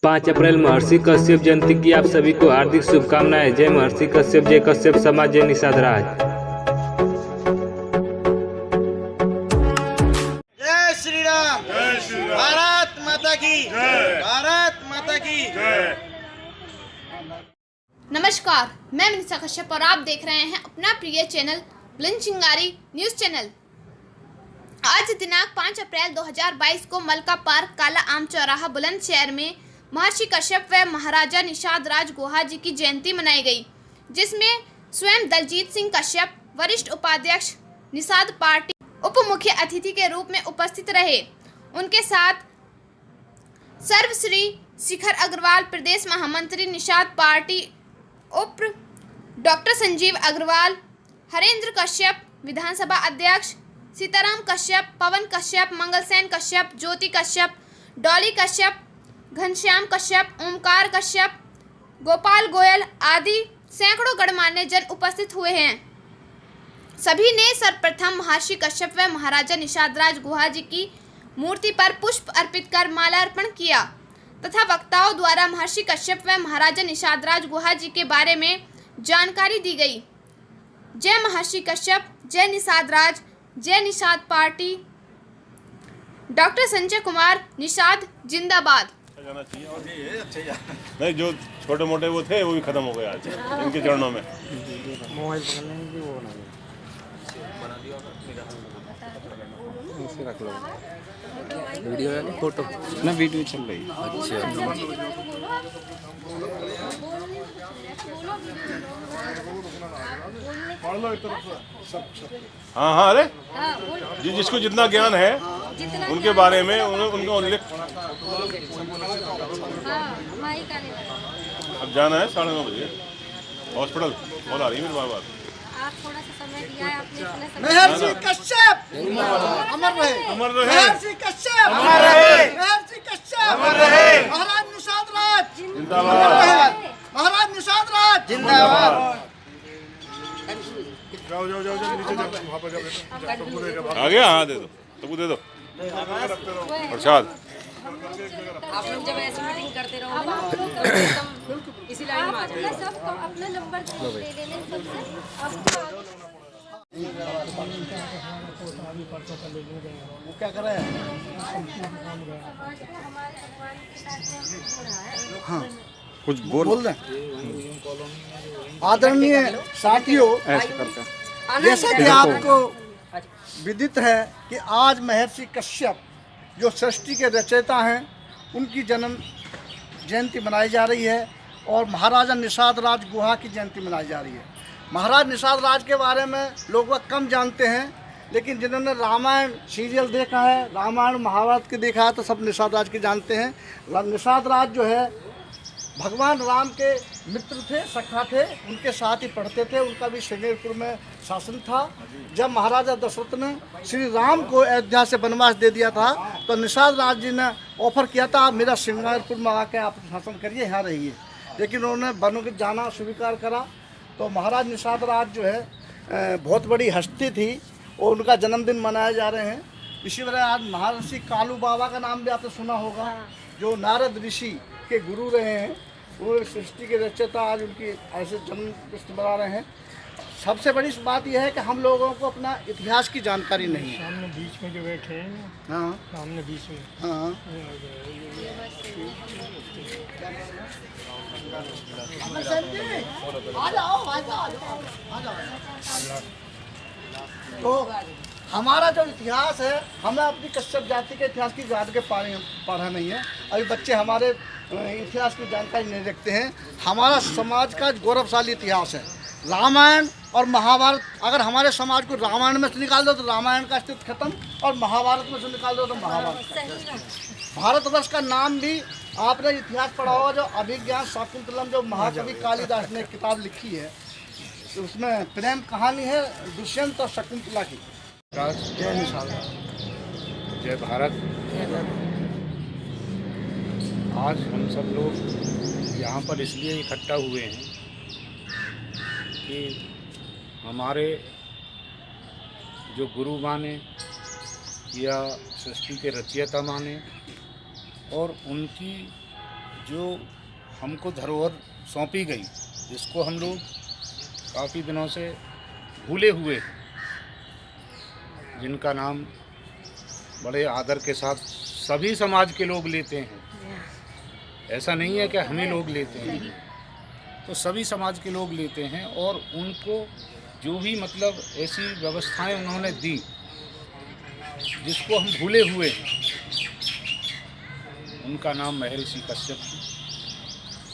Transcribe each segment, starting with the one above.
5 अप्रैल महर्षि कश्यप जयंती की आप सभी को हार्दिक शुभकामनाएं। जय महर्षि कश्यप, जय कश्यप समाज, जय निषाद राज। जय श्री राम। भारत माता की जय। भारत माता की जय। नमस्कार, मैं मनीषा कश्यप और आप देख रहे हैं अपना प्रिय चैनल बुलंद चिंगारी न्यूज चैनल। आज दिनांक 5 अप्रैल 2022 को मलका पार्क काला आम चौराहा बुलंदशहर में महर्षि कश्यप व महाराजा निषाद राज गुहा जी की जयंती मनाई गई, जिसमें स्वयं दलजीत सिंह कश्यप वरिष्ठ उपाध्यक्ष निषाद पार्टी उप मुख्य अतिथि के रूप में उपस्थित रहे। उनके साथ सर्वश्री शिखर अग्रवाल प्रदेश महामंत्री निषाद पार्टी उप डॉक्टर संजीव अग्रवाल, हरेंद्र कश्यप विधानसभा अध्यक्ष, सीताराम कश्यप, पवन कश्यप, मंगलसेन कश्यप, ज्योति कश्यप, डॉली कश्यप, घनश्याम कश्यप, ओमकार कश्यप, गोपाल गोयल आदि सैकड़ों गणमान्य जन उपस्थित हुए हैं। सभी ने सर्वप्रथम महर्षि कश्यप व महाराजा निषाद राज गुहा जी की मूर्ति पर पुष्प अर्पित कर माल्यार्पण किया तथा वक्ताओं द्वारा महर्षि कश्यप व महाराजा निषाद राज गुहा जी के बारे में जानकारी दी गई। जय महर्षि कश्यप, जय निषाद राज, जय निषाद पार्टी। डॉक्टर संजय कुमार निषाद जिंदाबाद। जाना चाहिए नहीं, जो छोटे मोटे वो थे वो भी खत्म हो गए आज इनके चरणों में। मोबाइल पकड़ने की वो ना रख लो, वीडियो है फोटो ना, वीडियो चल रही है। हाँ हाँ, अरे जी, जिसको जितना ज्ञान है उनके बारे में उनका उल्लेख। अब जाना है 9:30 बजे हॉस्पिटल, कॉल आ रही है मेरी बार बार। आप थोड़ा सा समय दिया है आपने। महर्षि कश्यप अमर रहे, अमर रहे। महर्षि कश्यप अमर रहे, महर्षि कश्यप अमर रहे, महाराज निषाद राज जिंदाबाद, महाराज निषाद राज जिंदाबाद। जाओ जाओ जाओ नीचे जाओ, वहाँ पर जाओ। आ गया, हाँ दे दो, सबको दे दो प्रसाद। आप लोग जब ऐसी मीटिंग करते रहोगे ना तो एकदम इसी लाइन में आ जाएगा। सबको अपना नंबर दे देने सबसे। वो क्या कर रहे हैं? हाँ, कुछ बोल रहे आदरणीय साथियों, जैसा कि आपको विदित है कि आज महर्षि कश्यप जो सृष्टि के रचयिता हैं, उनकी जन्म जयंती मनाई जा रही है और महाराजा निषाद राज गुहा की जयंती मनाई जा रही है। महाराज निषाद राज के बारे में लोग वह कम जानते हैं, लेकिन जिन्होंने रामायण सीरियल देखा है, रामायण महाभारत के देखा है, तो सब निषाद राज के जानते हैं। निषाद राज जो है भगवान राम के मित्र थे, सखा थे, उनके साथ ही पढ़ते थे। उनका भी श्रृंगारपुर में शासन था। जब महाराजा दशरथ ने श्री राम को अयोध्या से वनवास दे दिया था, तो निषाद राज जी ने ऑफर किया था, आप मेरा श्रृंगारपुर में आके आप शासन करिए, यहाँ रहिए। लेकिन उन्होंने वनों के जाना स्वीकार करा। तो महाराज निषाद राज जो है बहुत बड़ी हस्ती थी और उनका जन्मदिन मनाए जा रहे हैं। इसी तरह आज महर्षि कालू बाबा का नाम भी आपने सुना होगा, जो नारद ऋषि के गुरु रहे हैं, वो सृष्टि के रचयिता। आज उनकी ऐसे जन्म पुष्टि बना रहे हैं। सबसे बड़ी बात यह है कि हम लोगों को अपना इतिहास की जानकारी नहीं है। सामने बीच में जो बैठे हैं, हाँ, सामने बीच में, हाँ, तो हमारा जो इतिहास है, हमें अपनी कश्यप जाति के इतिहास की जान के पढ़ा नहीं है। अभी बच्चे हमारे इतिहास की जानकारी नहीं रखते हैं। हमारा समाज का गौरवशाली इतिहास है। रामायण और महाभारत, अगर हमारे समाज को रामायण में से निकाल दो तो रामायण का अस्तित्व खत्म, और महाभारत में से निकाल दो तो महाभारत। भारतवर्ष का नाम भी आपने इतिहास पढ़ा होगा, जो अभिज्ञान शाकुंतलम जो महाकवि कालिदास ने किताब लिखी है, तो उसमें प्रेम कहानी है दुष्यंत और शकुंतला की। जय निषाद, जय भारत। आज हम सब लोग यहाँ पर इसलिए इकट्ठा हुए हैं कि हमारे जो गुरु माने या सृष्टि के रचयिता माने और उनकी जो हमको धरोहर सौंपी गई, जिसको हम लोग काफ़ी दिनों से भूले हुए हैं, जिनका नाम बड़े आदर के साथ सभी समाज के लोग लेते हैं, ऐसा नहीं है कि हमें लोग लेते हैं, तो सभी समाज के लोग लेते हैं। और उनको जो भी मतलब ऐसी व्यवस्थाएं उन्होंने दी जिसको हम भूले हुए हैं, उनका नाम महर्षि कश्यप जी।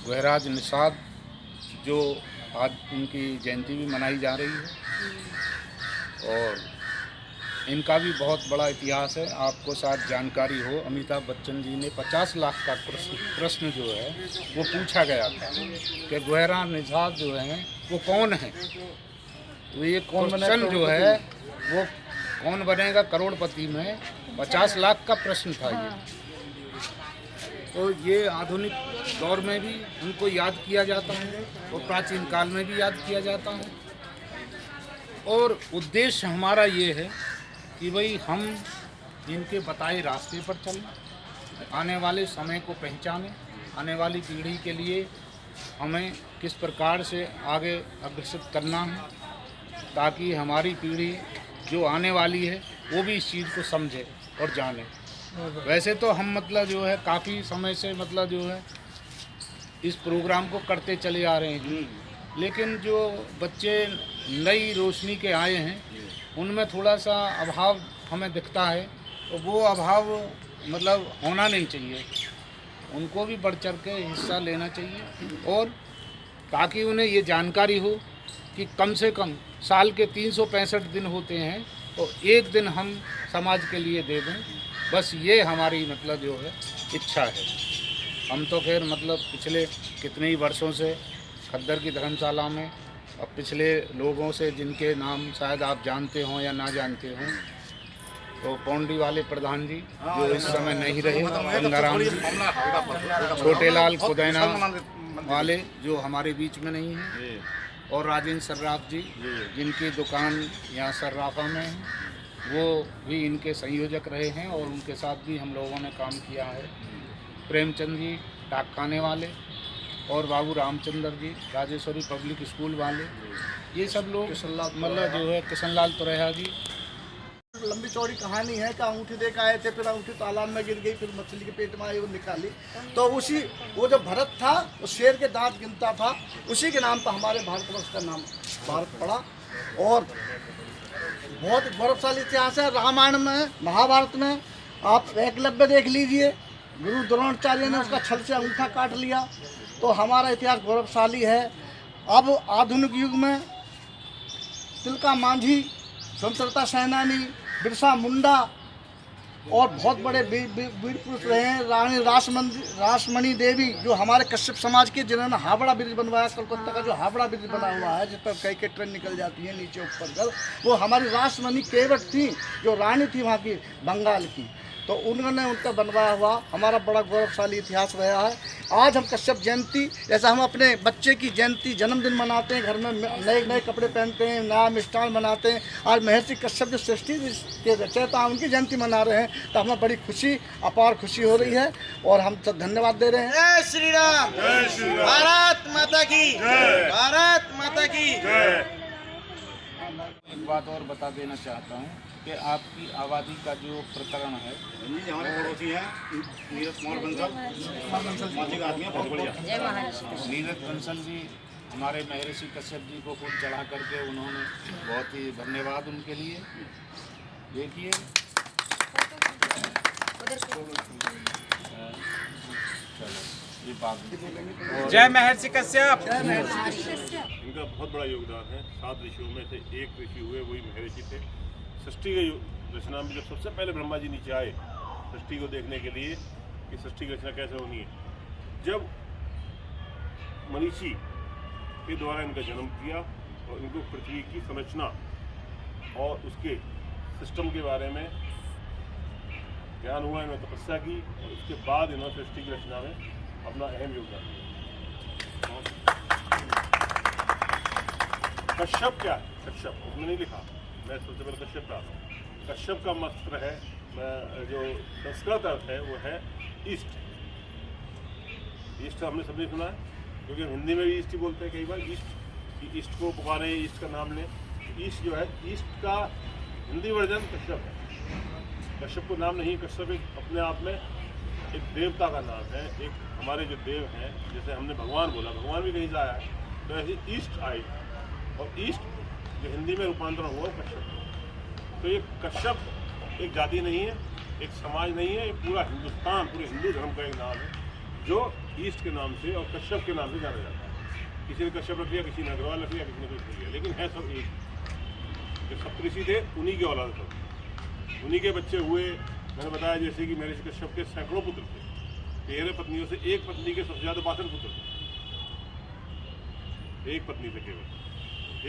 गहराज निषाद जो आज उनकी जयंती भी मनाई जा रही है, और इनका भी बहुत बड़ा इतिहास है। आपको शायद जानकारी हो, अमिताभ बच्चन जी ने 50 लाख का प्रश्न जो है वो पूछा गया था कि गहराज निषाद जो है वो कौन है। तो ये क्वेश्चन जो है वो कौन बनेगा करोड़पति में 50 लाख का प्रश्न था ये। तो ये आधुनिक दौर में भी उनको याद किया जाता है और प्राचीन काल में भी याद किया जाता है। और उद्देश्य हमारा ये है कि भाई हम इनके बताए रास्ते पर चलें, आने वाले समय को पहचानें, आने वाली पीढ़ी के लिए हमें किस प्रकार से आगे अग्रसर करना है, ताकि हमारी पीढ़ी जो आने वाली है वो भी इस चीज़ को समझे और जाने। वैसे तो हम मतलब जो है काफ़ी समय से मतलब जो है इस प्रोग्राम को करते चले आ रहे हैं, लेकिन जो बच्चे नई रोशनी के आए हैं उनमें थोड़ा सा अभाव हमें दिखता है। तो वो अभाव मतलब होना नहीं चाहिए, उनको भी बढ़ चढ़ के हिस्सा लेना चाहिए, और ताकि उन्हें ये जानकारी हो कि कम से कम साल के 365 दिन होते हैं, तो एक दिन हम समाज के लिए दे दें। बस ये हमारी मतलब जो है इच्छा है। हम तो खैर मतलब पिछले कितने ही वर्षों से खद्दर की धर्मशाला में, अब पिछले लोगों से जिनके नाम शायद आप जानते हों या ना जानते हों, तो पौंडी वाले प्रधान जी जो इस समय नहीं रहे, गंगाराम जी, छोटे लाल खुदैना वाले जो हमारे बीच में नहीं हैं, और राजेंद्र सर्राफ जी जिनकी दुकान यहाँ सर्राफा में है, वो भी इनके संयोजक रहे हैं और उनके साथ भी हम लोगों ने काम किया है। प्रेमचंद जी डाकखाने वाले, और बाबू रामचंद्र जी राजेश्वरी पब्लिक स्कूल वाले, ये सब लोग मतलब जो है किशनलाल तुरैया जी। लंबी चौड़ी कहानी है कि अंगूठी दे के आए थे, फिर अंगूठी तालाब में गिर गई, फिर मछली के पेट में आई वो निकाली। तो उसी वो जो भरत था वो शेर के दांत गिनता था, उसी के नाम पर हमारे भारतवर्ष का नाम भारत पड़ा। और बहुत गौरवशाली इतिहास है। रामायण में, महाभारत में आप एकलव्य देख लीजिए, गुरु द्रोणाचार्य ने उसका छल से अंगूठा काट लिया। तो हमारा इतिहास गौरवशाली है। अब आधुनिक युग में तिलका मांझी, स्वतंत्रता सेनानी बिरसा मुंडा और बहुत बड़े वीर पुरुष रहे हैं। रानी रासमणी देवी जो हमारे कश्यप समाज के, जिन्होंने हावड़ा ब्रिज बनवाया, कलकत्ता का जो हावड़ा ब्रिज बना हुआ है जिस पर कई कई ट्रेन निकल जाती है नीचे ऊपर कर, वो हमारी रासमणी केवट थी जो रानी थी वहाँ की बंगाल की। तो उन्होंने उनका बनवाया हुआ हमारा बड़ा गौरवशाली इतिहास रहा है। आज हम कश्यप जयंती, जैसा हम अपने बच्चे की जयंती जन्मदिन मनाते हैं, घर में नए नए कपड़े पहनते हैं, नया मिष्ठान बनाते हैं, आज महर्षि कश्यप जो सृष्टि के रचयिता उनकी जयंती मना रहे हैं, तो हमें बड़ी खुशी, अपार खुशी हो रही है और हम सब धन्यवाद दे रहे हैं। जय श्री राम, भारत माता की, भारत माता की। एक बात और बता देना चाहता हूँ कि आपकी आबादी का जो प्रकरण है, हमारे पड़ोसी हैं नीरज कुमार बंसल, मासी का आदमी है, बहुत बढ़िया। नीरज बंसल जी हमारे महर्षि कश्यप जी को फूल चढ़ा करके उन्होंने, बहुत ही धन्यवाद उनके लिए। देखिए ये बात, जय महर्षि कश्यप। इनका बहुत बड़ा योगदान है। 7 ऋषियों में से एक ऋषि हुए, वही महर्षि थे। सृष्टि के रचना में जब सबसे पहले ब्रह्मा जी नीचे आए सृष्टि को देखने के लिए कि सृष्टि की रचना कैसे होनी है, जब मनीषी के द्वारा इनका जन्म किया और इनको पृथ्वी की संरचना और उसके सिस्टम के बारे में ज्ञान हुआ, इन्होंने तपस्या की और उसके बाद इन्होंने सृष्टि की रचना में अपना अहम योगदान दिया। कश्यप क्या है? कश्यप उसमें नहीं लिखा, मैं सबसे पहले कश्यप का आता हूँ। कश्यप का मंत्र है, जो संस्कृत अर्थ है वो है ईस्ट। ईस्ट हमने सबने सुना है, क्योंकि हम हिंदी में भी ईस्ट ही बोलते हैं कई बार। ईस्ट को पुकारे, ईस्ट का नाम लें। ईस्ट जो है, ईस्ट का हिंदी वर्जन कश्यप है। कश्यप को नाम नहीं, कश्यप एक अपने आप में एक देवता का नाम है। एक हमारे जो देव हैं, जैसे हमने भगवान बोला, भगवान भी कहीं से आया है, तो ऐसे ईस्ट आई, और ईस्ट जो हिंदी में रूपांतरण हुआ कश्यप। तो ये कश्यप एक जाति नहीं है, एक समाज नहीं है, ये पूरा हिंदुस्तान, पूरे हिंदू धर्म का एक नाम है जो ईस्ट के नाम से और कश्यप के नाम से जाना जाता है। किसी ने कश्यप रख लिया, किसी ने अग्रवाल रख लिया, किसी ने कुछ रख लिया, लेकिन है सब एक। जो सप्तऋषि थे उन्हीं के औलाद सब, उन्हीं के बच्चे हुए। मैंने बताया जैसे कि महर्षि कश्यप के सैकड़ों पुत्र थे, 13 पत्नियों से एक पत्नी के सबसे ज़्यादा 62 पुत्र थे, एक पत्नी से केवल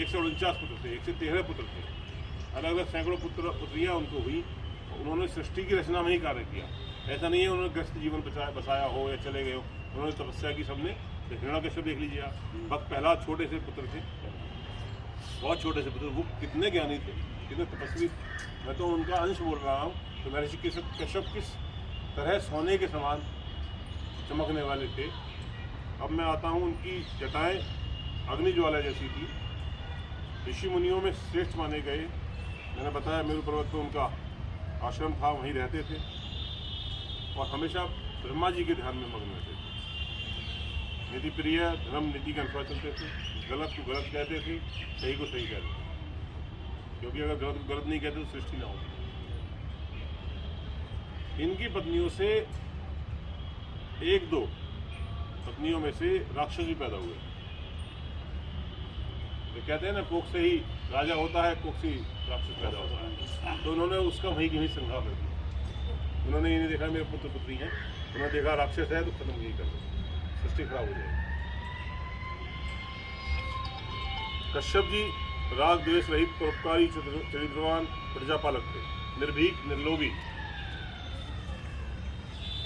149 पुत्र थे, 1 से 13 पुत्र थे। अलग अलग सैकड़ों पुत्रियाँ उनको हुई। उन्होंने सृष्टि की रचना में ही कार्य किया। ऐसा नहीं है उन्होंने ग्रस्त जीवन बसाया हो या चले गए हो, उन्होंने तपस्या की सबने। तो हिरण्यकश्यप देख लीजिए आप, वक्त पहला छोटे से पुत्र थे, बहुत छोटे से पुत्र, वो कितने ज्ञानी थे, कितने तपस्वी। मैं तो उनका अंश बोल रहा हूँ। तो महर्षि कश्यप किस तरह सोने के समान चमकने वाले थे। अब मैं आता हूँ, उनकी जटाएँ अग्नि ज्वाला जैसी थी। ऋषि मुनियों में श्रेष्ठ माने गए। मैंने बताया मेरु पर्वत पर उनका आश्रम था, वहीं रहते थे और हमेशा ब्रह्मा जी के ध्यान में मग्न रहते थे। नीति प्रिय, धर्म नीति के अनुसार चलते थे। गलत को गलत कहते थे, सही को सही कहते थे, क्योंकि अगर गलत को गलत नहीं कहते तो सृष्टि ना होती। इनकी पत्नियों से 1-2 पत्नियों में से राक्षस भी पैदा हुए। तो कहते हैं ना, कोख से ही राजा होता है, कोख से ही राक्षस पैदा होता है। तो उन्होंने उसका वहीं कहीं संहार कर दिया। उन्होंने ये नहीं देखा मेरे पुत्र पुत्री हैं, उन्होंने देखा राक्षस है तो खत्म नहीं कर दो, सृष्टि खराब हो जाएगी। कश्यप जी राग द्वेष रहित, परोपकारी, चरित्रवान प्रजापालक थे, निर्भीक, निर्लोभी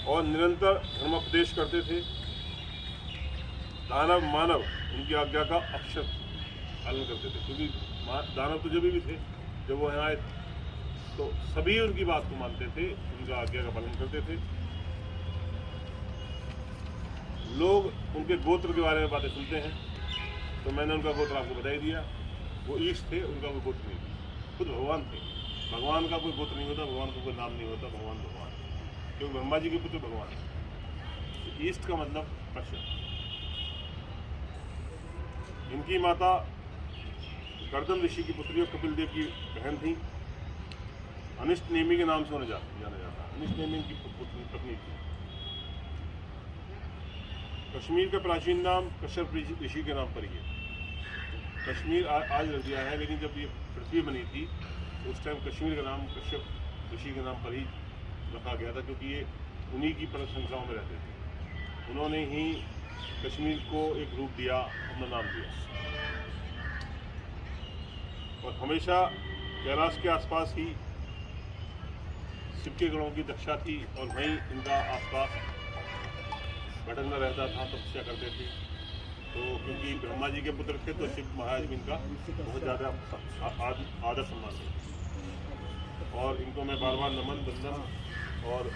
और निरंतर धर्मोपदेश करते थे। दानव मानव उनकी आज्ञा का अक्षर पालन करते थे, क्योंकि दानव तो जब भी थे, जब वो यहाँ आए तो सभी उनकी बात को मानते थे, उनका आज्ञा का पालन करते थे। लोग उनके गोत्र के बारे में बातें सुनते हैं, तो मैंने उनका गोत्र आपको बता ही दिया। वो ईस्ट थे, उनका कोई गोत्र नहीं था, खुद भगवान थे। भगवान का कोई गोत्र नहीं होता, भगवान का कोई नाम नहीं होता, भगवान भगवान, क्योंकि ब्रह्मा जी के पुत्र भगवान है। तो ईस्ट का मतलब कश्यप। इनकी माता गर्दन ऋषि की पुत्री और कपिल देव की बहन थी। अनिष्ट नेमी के नाम से उन्हें जाना जाता है। अनिष्ट नेमी की पत्नी थी। कश्मीर का प्राचीन नाम कश्यप ऋषि के नाम पर ही है। कश्मीर आज रख दिया है, लेकिन जब ये पृथ्वी बनी थी तो उस टाइम कश्मीर का नाम कश्यप ऋषि के नाम पर ही रखा गया था, क्योंकि ये उन्हीं की परत संख्याओं में रहते थे। उन्होंने ही कश्मीर को एक रूप दिया, अपना नाम दिया। और हमेशा कैलाश के आसपास ही शिव के गणों की दक्षा थी, और वहीं इनका आसपास भटकना रहता था, तपस्या करते थे। तो क्योंकि ब्रह्मा जी के पुत्र थे, तो शिव महाराज भी इनका बहुत ज़्यादा आदर सम्मान है। और इनको मैं बार बार नमन, वंदन और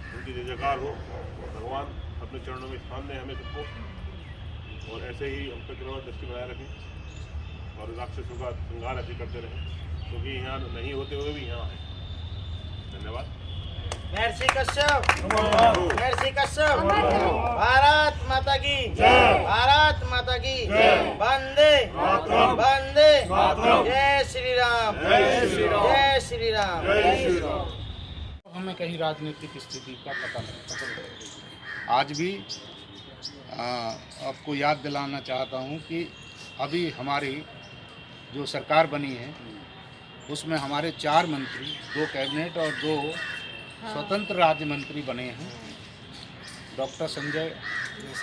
उनकी जय जयकार हो। भगवान अपने चरणों में स्थान दें हमें सबको, और ऐसे ही हम पर कृपा दृष्टि बनाए रखें और राक्षसों का संहार ऐसे करते रहें, क्योंकि यहाँ नहीं होते हुए भी यहाँ है। धन्यवाद। महर्षि कश्यप, महर्षि कश्यप, भारत माता की जय, भारत माता की जय, वंदे वंदे, जय श्री राम, जय श्री राम, जय श्री राम, जय श्री राम। हमें कहीं राजनीतिक स्थिति का पता नहीं। आज भी आपको याद दिलाना चाहता हूँ कि अभी हमारी जो सरकार बनी है उसमें हमारे 4 मंत्री, 2 कैबिनेट और 2 स्वतंत्र राज्य मंत्री बने हैं। डॉक्टर संजय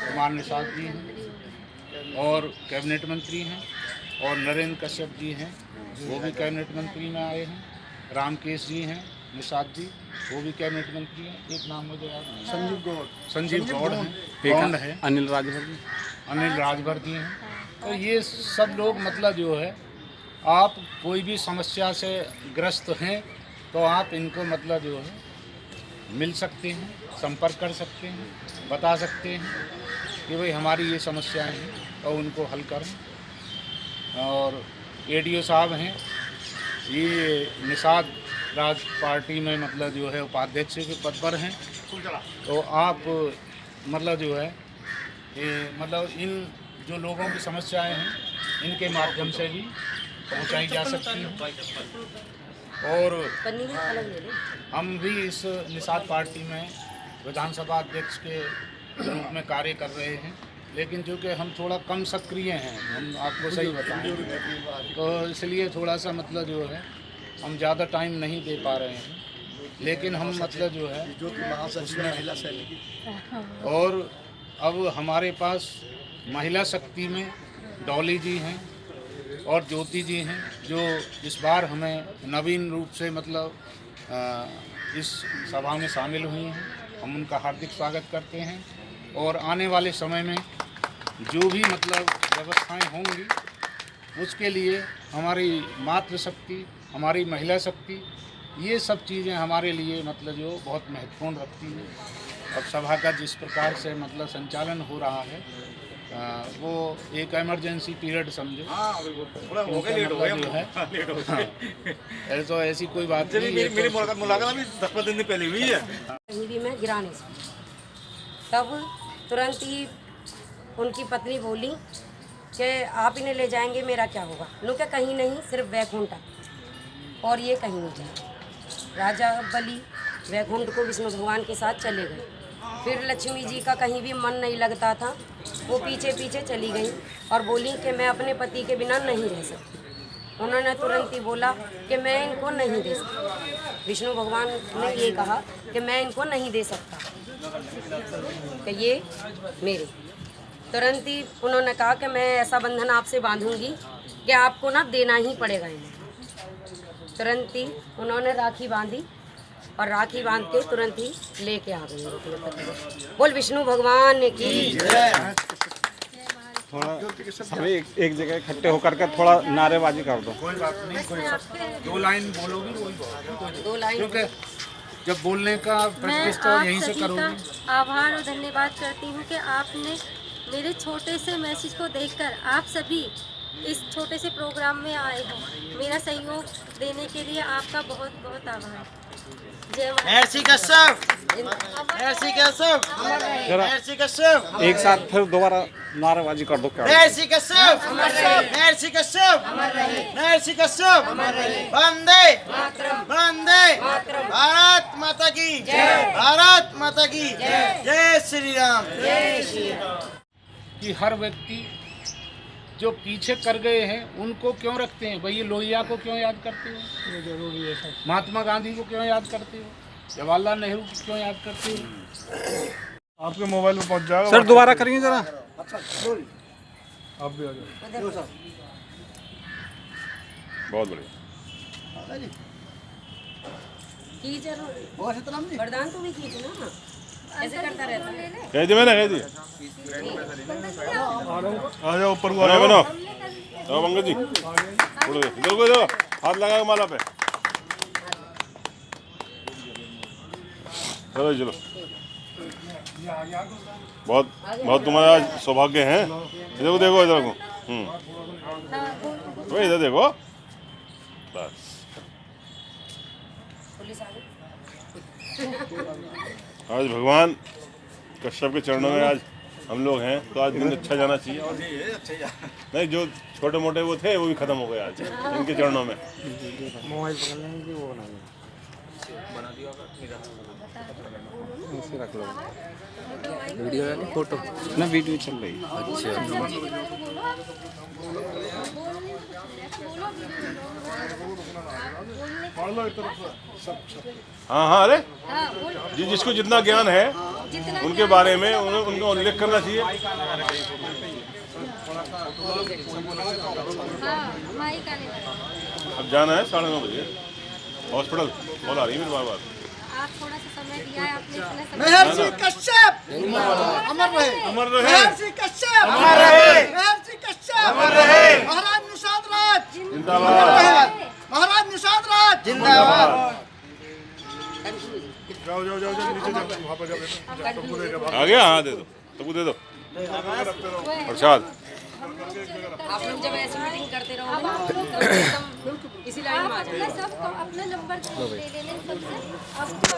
कुमार निषाद जी हैं और कैबिनेट मंत्री हैं, और नरेंद्र कश्यप जी हैं, वो भी कैबिनेट मंत्री में आए हैं। रामकेश जी हैं निषाद जी, वो भी कैबिनेट मंत्री हैं। एक नाम मुझे याद नहीं, संजीव गौड़ हैं, अनिल राजभर जी हैं। तो ये सब लोग मतलब जो है, आप कोई भी समस्या से ग्रस्त हैं तो आप इनको मतलब जो है मिल सकते हैं, संपर्क कर सकते हैं, बता सकते हैं कि भाई हमारी ये समस्याएं हैं और उनको हल करें। और एडीओ साहब हैं, ये निषाद राज पार्टी में मतलब जो है उपाध्यक्ष के पद पर हैं, तो आप मतलब जो है ये मतलब इन जो लोगों की समस्याएं हैं इनके माध्यम से भी पहुंचाई जा सकती हैं। और हम भी इस निषाद पार्टी में विधानसभा अध्यक्ष के रूप में कार्य कर रहे हैं, लेकिन चूँकि हम थोड़ा कम सक्रिय हैं, हम आपको सही बताएं, तो इसलिए थोड़ा सा मतलब जो है हम ज़्यादा टाइम नहीं दे पा रहे हैं, लेकिन हम मतलब जो है और अब हमारे पास महिला शक्ति में डॉली जी हैं और ज्योति जी हैं, जो इस बार हमें नवीन रूप से मतलब इस सभा में शामिल हुई हैं। हम उनका हार्दिक स्वागत करते हैं और आने वाले समय में जो भी मतलब व्यवस्थाएं होंगी उसके लिए हमारी मातृशक्ति, हमारी महिला शक्ति, ये सब चीज़ें हमारे लिए मतलब जो बहुत महत्वपूर्ण रखती हैं। अब सभा का जिस प्रकार से मतलब संचालन हो रहा है वो एक इमरजेंसी पीरियड समझो, तो ऐसी कोई बात नहीं। मेरी मुलाकात अभी 10-15 दिन पहले हुई है हिंदी में गिराने से, तब तुरंत ही उनकी पत्नी बोली कि आप इन्हें ले जाएंगे, मेरा क्या होगा। उन्होंने कहा कहीं नहीं, सिर्फ वैकुंठ, और ये कहीं नहीं जाए। राजा बलि वैकुंठ को विष्णु भगवान के साथ चले गए। फिर लक्ष्मी जी का कहीं भी मन नहीं लगता था, वो पीछे पीछे चली गई और बोली कि मैं अपने पति के बिना नहीं रह सकती। उन्होंने तुरंत ही बोला कि मैं इनको नहीं दे सकता। विष्णु भगवान ने ये कहा कि मैं इनको नहीं दे सकता, कि ये मेरे। तुरंत ही उन्होंने कहा कि मैं ऐसा बंधन आपसे बांधूंगी कि आपको ना देना ही पड़ेगा इन्हें। तुरंत ही उन्होंने राखी बांधी और राखी बांध के तुरंत ही लेके आ गई अपने पति को। बोल विष्णु भगवान की जय। थोड़ा सभी एक जगह इकट्ठे होकर के थोड़ा नारेबाजी कर दो। कोई बात नहीं, कोई बात। 2 लाइन बोलोगी वही बहुत, 2 लाइन, क्योंकि जब बोलने का प्रैक्टिस तो यहीं से करोगी। आभार और धन्यवाद करती हूँ कि आपने मेरे छोटे से मैसेज को देखकर आप सभी इस छोटे से प्रोग्राम में आए हो। मेरा सहयोग देने के लिए आपका बहुत बहुत आभार। जय माता। महर्षि कश्यप, महर्षि कश्यप, महर्षि कश्यप, एक साथ फिर दोबारा नारेबाजी कर दो। क्या महर्षि कश्यप, महर्षि कश्यप, महर्षि कश्यप, वंदे वंदे भारत माता की जय, भारत माता की जय, जय श्री राम, जय श्री राम। कि हर व्यक्ति जो पीछे कर गए हैं उनको क्यों रखते हैं? भाई ये लोहिया को क्यों याद करते हो? ये जरूरी है सर। महात्मा गांधी को क्यों याद करते हो? जवाहरलाल नेहरू को क्यों याद करते हो? आपके मोबाइल में पहुंच जाएगा सर दोबारा करिए जरा। आप भी आ जाओ। बहुत बढ़िया। वरदान तो भी खींचना, ऐसे करता रहता है। कह दी मैंने, कह दी। आ जाओ ऊपर को, बनो बनो, आओ पंकज जी, इधर को इधर हाथ लगा के माला पे। चलो चलो, बहुत बहुत तुम्हारा आज सौभाग्य है। इधर को देखो, इधर को, तो इधर देखो बस। आज भगवान कश्यप के चरणों में आज हम लोग हैं, तो आज दिन अच्छा जाना चाहिए। नहीं, जो छोटे मोटे वो थे वो भी खत्म हो गए आज इनके चरणों में। मोबाइल पकड़ने की वो बना दिया, इसे रख लो। वीडियो है ना, फोटो ना, वीडियो चल रही है। हाँ हाँ, अरे जी, जिसको जितना ज्ञान है उनके बारे में उनको उल्लेख करना चाहिए। अब जाना है 9:30 बजे हॉस्पिटल, कॉल आ रही है मेरी बार। आप थोड़ा सा समय दिया है आपने, इतना समय। महर्षि कश्यप अमर रहे, अमर रहे, महर्षि कश्यप अमर रहे, महर्षि कश्यप अमर रहे, महाराज निषाद राज जिंदाबाद, महाराज निषाद राज जिंदाबाद। जाओ जाओ जाओ जाओ नीचे जाओ, वहाँ पर जाओ बेटा, सबको दे दो। आ गया, हाँ दे दो, सबको दे दो प्रसाद। आप लोग जब ऐसी मीटिंग करते रहोगे ना तो एकदम इसी लाइन में आ जाएंगे। सबको अपना नंबर ले लेने सबसे, आपको